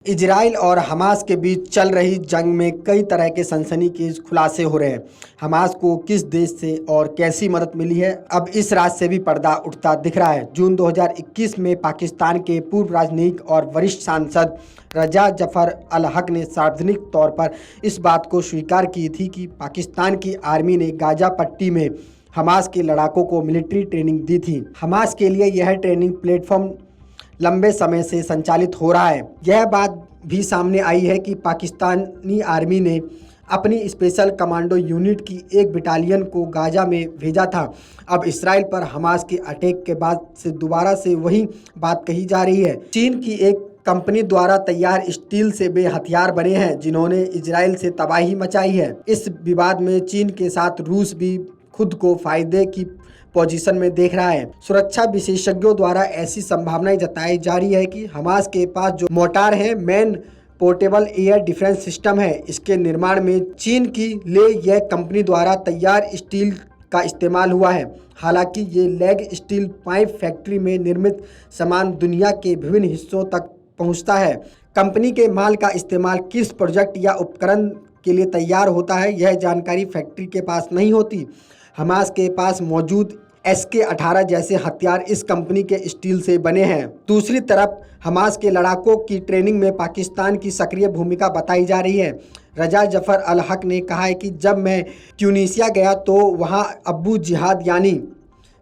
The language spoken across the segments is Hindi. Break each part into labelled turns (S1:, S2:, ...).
S1: इजराइल और हमास के बीच चल रही जंग में कई तरह के सनसनीखेज खुलासे हो रहे हैं। हमास को किस देश से और कैसी मदद मिली है, अब इस राज से भी पर्दा उठता दिख रहा है। जून 2021 में पाकिस्तान के पूर्व राजनयिक और वरिष्ठ सांसद रजा जफर अल हक ने सार्वजनिक तौर पर इस बात को स्वीकार की थी कि पाकिस्तान की आर्मी ने गाजा पट्टी में हमास के लड़ाकों को मिलिट्री ट्रेनिंग दी थी। हमास के लिए यह ट्रेनिंग प्लेटफॉर्म लंबे समय से संचालित हो रहा है। यह बात भी सामने आई है कि पाकिस्तानी आर्मी ने अपनी स्पेशल कमांडो यूनिट की एक बटालियन को गाजा में भेजा था। अब इसराइल पर हमास के अटैक के बाद से दोबारा से वही बात कही जा रही है। चीन की एक कंपनी द्वारा तैयार स्टील से वे हथियार बने हैं जिन्होंने इजराइल से तबाही मचाई है। इस विवाद में चीन के साथ रूस भी खुद को फायदे की पोजीशन में देख रहा है। सुरक्षा विशेषज्ञों द्वारा ऐसी संभावनाएं जताई जा रही है कि हमास के पास जो मोर्टार है, man portable air defence system है, इसके निर्माण में चीन की ले यह कंपनी द्वारा तैयार स्टील का इस्तेमाल हुआ है। हालांकि ये लैग स्टील पाइप फैक्ट्री में निर्मित सामान दुनिया के विभिन्न हिस्सों तक पहुंचता है। कंपनी के माल का इस्तेमाल किस प्रोजेक्ट या उपकरण के लिए तैयार होता है, यह जानकारी फैक्ट्री के पास नहीं होती। हमास के पास मौजूद SK-18 जैसे हथियार इस कंपनी के स्टील से बने हैं। दूसरी तरफ हमास के लड़ाकों की ट्रेनिंग में पाकिस्तान की सक्रिय भूमिका बताई जा रही है। रजा जफर अल हक ने कहा है कि जब मैं ट्यूनीसिया गया तो वहां अब्बू जिहाद यानी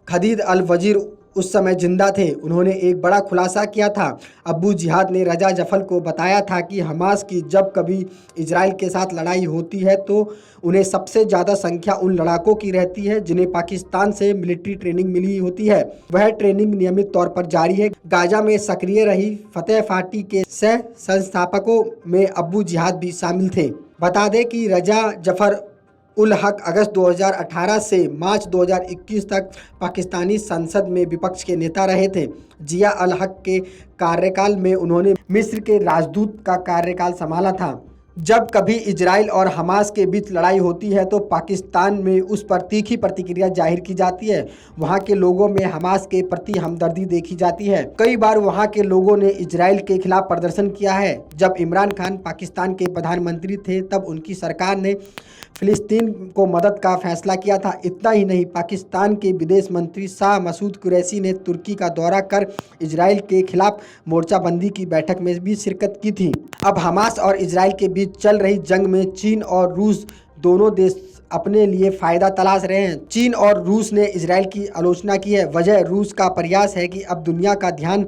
S1: खदीर अल वजीर उस समय जिंदा थे। उन्होंने एक बड़ा खुलासा किया था। अब्बू जिहाद ने रजा जफर को बताया था कि हमास की जब कभी इजराइल के साथ लड़ाई होती है तो उन्हें सबसे ज़्यादा संख्या उन लड़ाकों की रहती है जिन्हें पाकिस्तान से मिलिट्री ट्रेनिंग मिली होती है। वह ट्रेनिंग नियमित तौर पर जारी है। गाजा में सक्रिय रही फतेह पार्टी के सह संस्थापकों में अब्बू जिहाद भी शामिल थे। बता दें कि रजा जफर उल हक अगस्त 2018 से मार्च 2021 तक पाकिस्तानी संसद में विपक्ष के नेता रहे थे। जिया अल हक के कार्यकाल में उन्होंने मिस्र के राजदूत का कार्यकाल संभाला था। जब कभी इजराइल और हमास के बीच लड़ाई होती है तो पाकिस्तान में उस पर तीखी प्रतिक्रिया जाहिर की जाती है। वहां के लोगों में हमास के प्रति हमदर्दी देखी जाती है। कई बार वहां के लोगों ने इजराइल के खिलाफ प्रदर्शन किया है। जब इमरान खान पाकिस्तान के प्रधानमंत्री थे तब उनकी सरकार ने फिलिस्तीन को मदद का फैसला किया था। इतना ही नहीं, पाकिस्तान के विदेश मंत्री शाह मसूद कुरैशी ने तुर्की का दौरा कर इजराइल के खिलाफ मोर्चाबंदी की बैठक में भी शिरकत की थी। अब हमास और इजराइल के बीच चल रही जंग में चीन और रूस दोनों देश अपने लिए फ़ायदा तलाश रहे हैं। चीन और रूस ने इजराइल की आलोचना की है। वजह रूस का प्रयास है कि अब दुनिया का ध्यान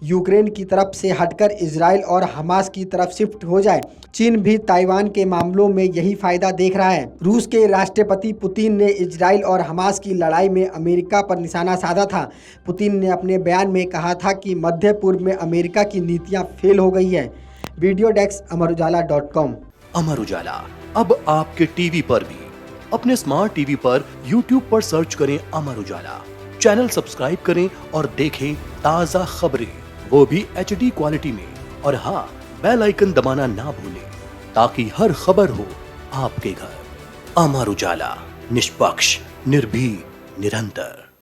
S1: यूक्रेन की तरफ से हटकर इजराइल और हमास की तरफ शिफ्ट हो जाए। चीन भी ताइवान के मामलों में यही फ़ायदा देख रहा है। रूस के राष्ट्रपति पुतिन ने इजराइल और हमास की लड़ाई में अमेरिका पर निशाना साधा था। पुतिन ने अपने बयान में कहा था कि मध्य पूर्व में अमेरिका की नीतियाँ फेल हो गई है। Video desk अमरुजाला.com।
S2: अमर उजाला अब आपके टीवी पर भी। अपने स्मार्ट टीवी पर YouTube पर सर्च करें अमर उजाला, चैनल सब्सक्राइब करें और देखें ताज़ा खबरें, वो भी HD क्वालिटी में। और हाँ, बेल आइकन दबाना ना भूलें ताकि हर खबर हो आपके घर। अमर उजाला, निष्पक्ष, निर्भीक, निरंतर।